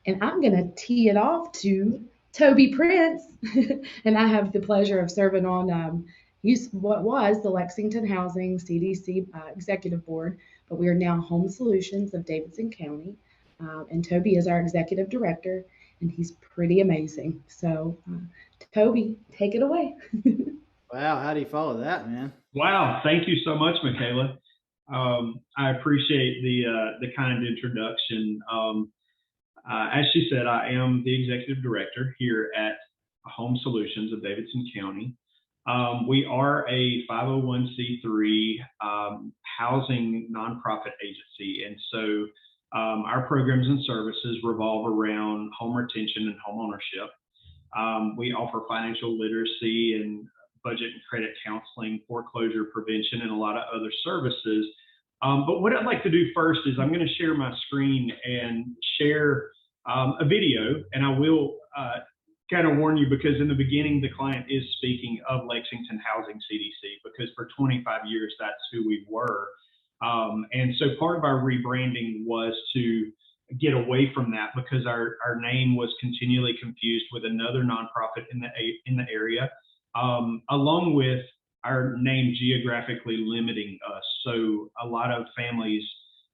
And I'm going to tee it off to Toby Prince. And I have the pleasure of serving on he's what was the Lexington Housing CDC Executive Board, but we are now Home Solutions of Davidson County. And Toby is our executive director, and he's pretty amazing. So, Toby, take it away. Wow, how do you follow that, man? Wow, thank you so much, Michaela. I appreciate the kind introduction. As she said, I am the executive director here at Home Solutions of Davidson County. We are a 501c3 housing nonprofit agency, and so our programs and services revolve around home retention and home ownership. We offer financial literacy and budget and credit counseling, foreclosure prevention, and a lot of other services. But what I'd like to do first is I'm going to share my screen and share a video, and I will kind of warn you because in the beginning the client is speaking of Lexington Housing CDC because for 25 years that's who we were. And so part of our rebranding was to get away from that because our name was continually confused with another nonprofit in the area, along with our name geographically limiting us. So a lot of families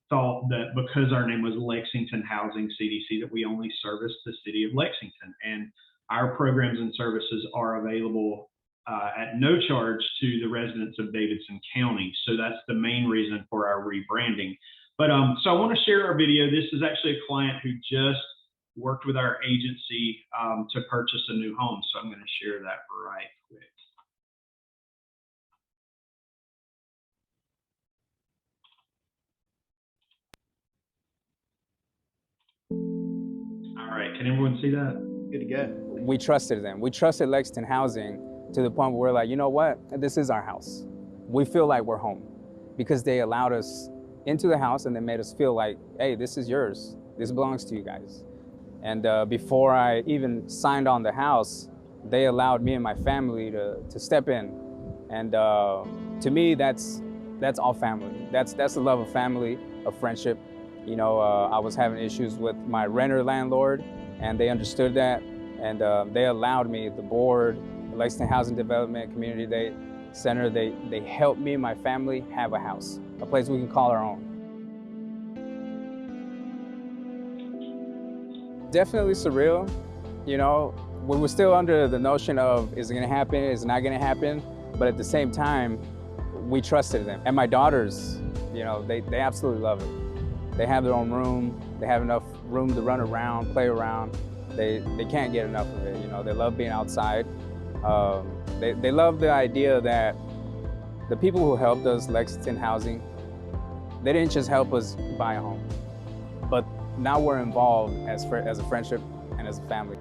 thought that because our name was Lexington Housing CDC that we only service the city of Lexington, and our programs and services are available at no charge to the residents of Davidson County. So that's the main reason for our rebranding. But so I want to share our video. This is actually a client who just worked with our agency to purchase a new home. So I'm going to share that right quick. All right, can everyone see that? Good to go. We trusted them. We trusted Lexington Housing to the point where we're like, you know what? This is our house. We feel like we're home because they allowed us into the house and they made us feel like, hey, this is yours. This belongs to you guys. And before I even signed on the house, they allowed me and my family to step in. And to me, that's all family. That's the love of family, of friendship. You know, I was having issues with my renter landlord, and they understood that, and they allowed me, the board, the Lexington Housing Development Community Center, they helped me and my family have a house, a place we can call our own. Definitely surreal, you know, we were still under the notion of, is it gonna happen, is it not gonna happen? But at the same time, we trusted them. And my daughters, you know, they absolutely love it. They have their own room. They have enough room to run around, play around. They can't get enough of it. You know, they love being outside. They love the idea that the people who helped us, Lexington Housing, they didn't just help us buy a home, but now we're involved as a friendship and as a family.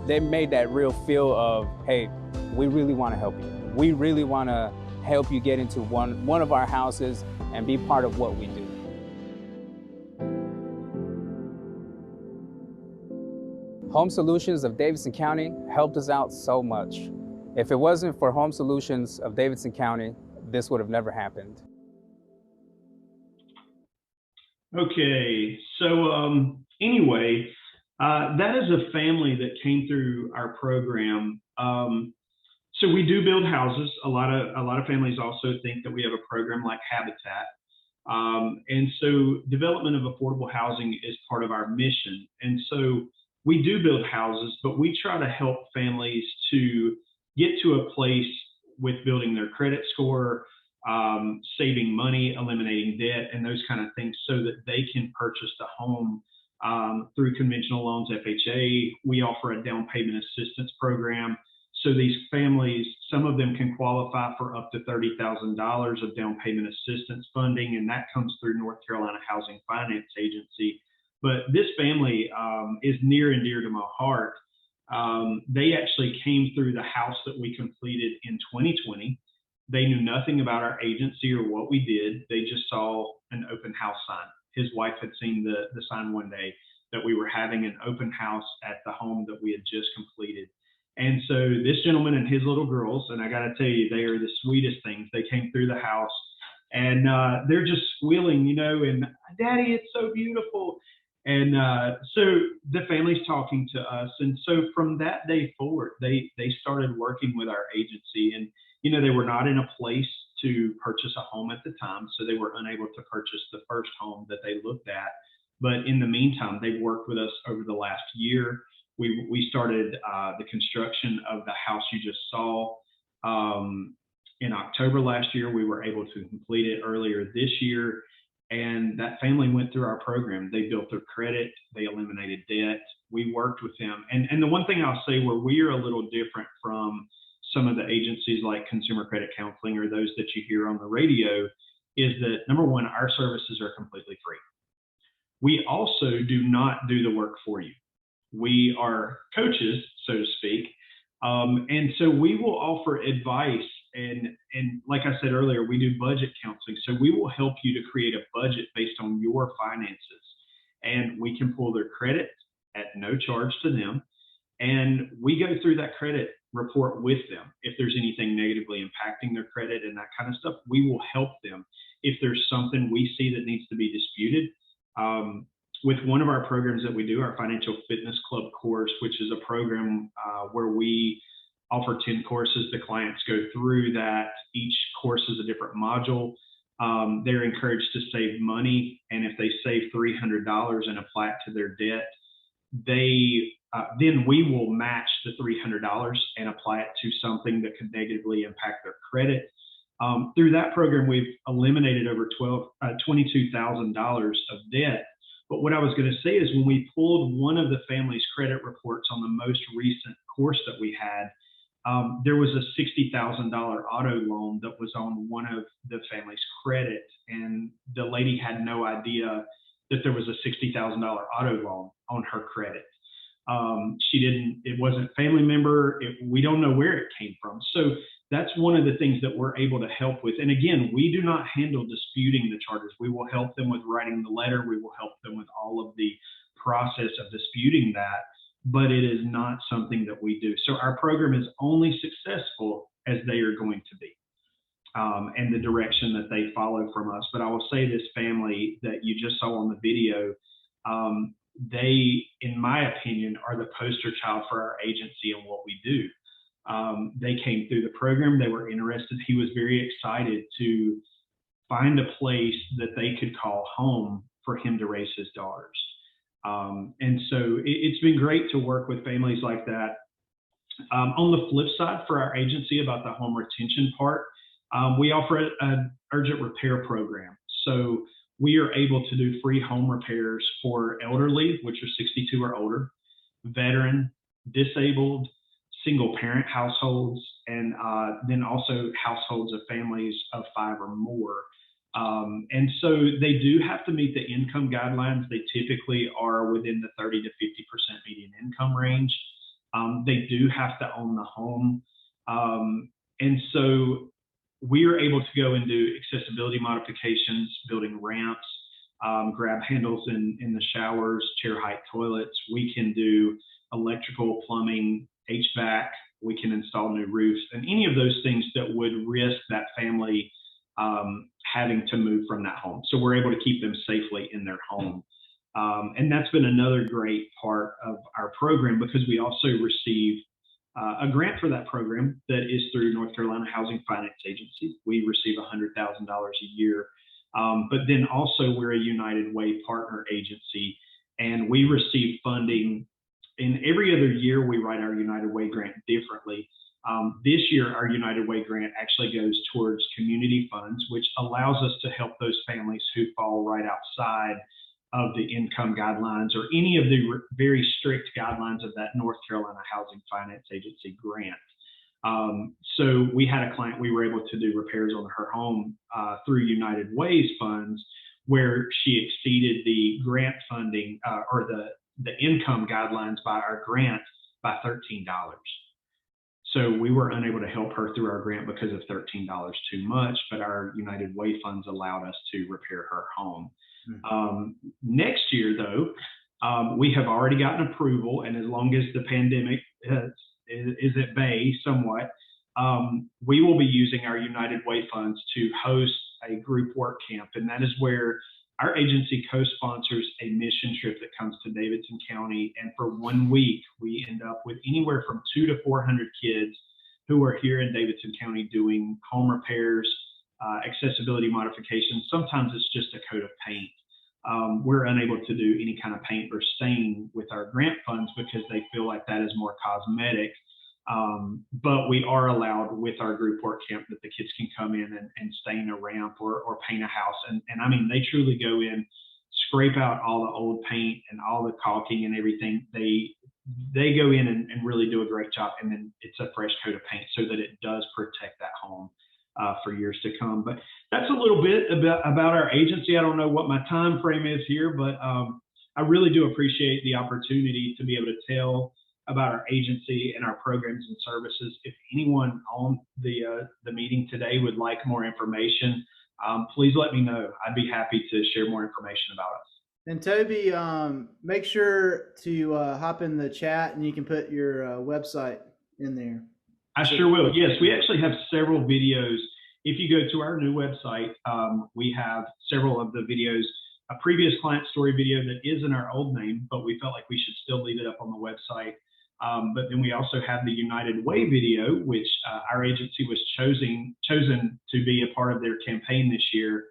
They made that real feel of, hey, we really want to help you. We really want to help you get into one of our houses and be part of what we do. Home Solutions of Davidson County helped us out so much. If it wasn't for Home Solutions of Davidson County, this would have never happened. Okay, so anyway, that is a family that came through our program. So we do build houses. A lot of families also think that we have a program like Habitat. And so development of affordable housing is part of our mission. And so we do build houses, but we try to help families to get to a place with building their credit score, saving money, eliminating debt, and those kind of things so that they can purchase the home through conventional loans, FHA. We offer a down payment assistance program. So these families, some of them can qualify for up to $30,000 of down payment assistance funding, and that comes through North Carolina Housing Finance Agency. But this family is near and dear to my heart. They actually came through the house that we completed in 2020. They knew nothing about our agency or what we did. They just saw an open house sign. His wife had seen the sign one day that we were having an open house at the home that we had just completed. And so this gentleman and his little girls, and I got to tell you, they are the sweetest things. They came through the house and they're just squealing, you know, and Daddy, it's so beautiful. And so the family's talking to us. And so from that day forward, they started working with our agency. And, you know, they were not in a place to purchase a home at the time, so they were unable to purchase the first home that they looked at. But in the meantime, they've worked with us over the last year. We started the construction of the house you just saw in October last year. We were able to complete it earlier this year. And that family went through our program. They built their credit. They eliminated debt. We worked with them. And the one thing I'll say where we are a little different from some of the agencies like Consumer Credit Counseling or those that you hear on the radio is that, number one, our services are completely free. We also do not do the work for you. We are coaches, so to speak. And so we will offer advice. And like I said earlier, we do budget counseling. So we will help you to create a budget based on your finances. And we can pull their credit at no charge to them. And we go through that credit report with them. If there's anything negatively impacting their credit and that kind of stuff, we will help them. If there's something we see that needs to be disputed, with one of our programs that we do, our Financial Fitness Club course, which is a program where we offer 10 courses. The clients go through that. Each course is a different module. They're encouraged to save money. And if they save $300 and apply it to their debt, then we will match the $300 and apply it to something that could negatively impact their credit. Through that program, we've eliminated over $22,000 of debt. But what I was going to say is when we pulled one of the family's credit reports on the most recent course that we had, there was a $60,000 auto loan that was on one of the family's credit. And the lady had no idea that there was a $60,000 auto loan on her credit. It wasn't a family member. We don't know where it came from. So that's one of the things that we're able to help with. And again, we do not handle disputing the charges. We will help them with writing the letter. We will help them with all of the process of disputing that, but it is not something that we do. So our program is only successful as they are going to be, and the direction that they follow from us. But I will say this family that you just saw on the video, they, in my opinion, are the poster child for our agency and what we do. They came through the program. They were interested. He was very excited to find a place that they could call home for him to raise his daughters. And so it's been great to work with families like that. On the flip side, for our agency about the home retention part, we offer an urgent repair program. So we are able to do free home repairs for elderly, which are 62 or older, veteran, disabled, single parent households, and then also households of families of 5 or more. And so they do have to meet the income guidelines. They typically are within the 30 to 50% median income range. They do have to own the home. And so we are able to go and do accessibility modifications, building ramps, grab handles in the showers, chair height toilets. We can do electrical, plumbing, HVAC. We can install new roofs, and any of those things that would risk that family having to move from that home. So we're able to keep them safely in their home. And that's been another great part of our program, because we also receive a grant for that program that is through North Carolina Housing Finance Agency. We receive $100,000 a year. But then also we're a United Way partner agency, and we receive funding. In every other year, we write our United Way grant differently. This year, our United Way grant actually goes towards community funds, which allows us to help those families who fall right outside of the income guidelines or any of the very strict guidelines of that North Carolina Housing Finance Agency grant. So we had a client, we were able to do repairs on her home through United Way's funds, where she exceeded the grant funding or the income guidelines by our grant by $13. So we were unable to help her through our grant because of $13 too much, but our United Way funds allowed us to repair her home. Next year, though, we have already gotten approval, and as long as the pandemic is at bay somewhat, we will be using our United Way funds to host a group work camp, and that is where our agency co-sponsors a mission trip that comes to Davidson County. And for 1 week, we end up with anywhere from 200 to 400 kids who are here in Davidson County doing home repairs, accessibility modifications. Sometimes it's just a coat of paint. We're unable to do any kind of paint or stain with our grant funds because they feel like that is more cosmetic. But we are allowed with our group work camp that the kids can come in and stain a ramp or paint a house. And I mean, they truly go in, scrape out all the old paint and all the caulking and everything. They go in and really do a great job. And then it's a fresh coat of paint so that it does protect that home for years to come. But that's a little bit about our agency. I don't know what my time frame is here, but I really do appreciate the opportunity to be able to tell about our agency and our programs and services. If anyone on the meeting today would like more information, please let me know. I'd be happy to share more information about us. And Toby, make sure to hop in the chat and you can put your website in there. I sure will. Yes, we actually have several videos. If you go to our new website, we have several of the videos, a previous client story video that is in our old name, but we felt like we should still leave it up on the website. But then we also have the United Way video, which our agency was chosen to be a part of their campaign this year,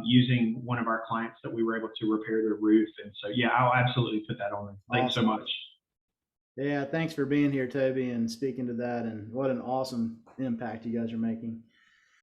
using one of our clients that we were able to repair their roof. And so, yeah, I'll absolutely put that on there. Thanks so much. Yeah, thanks for being here, Toby, and speaking to that. And what an awesome impact you guys are making.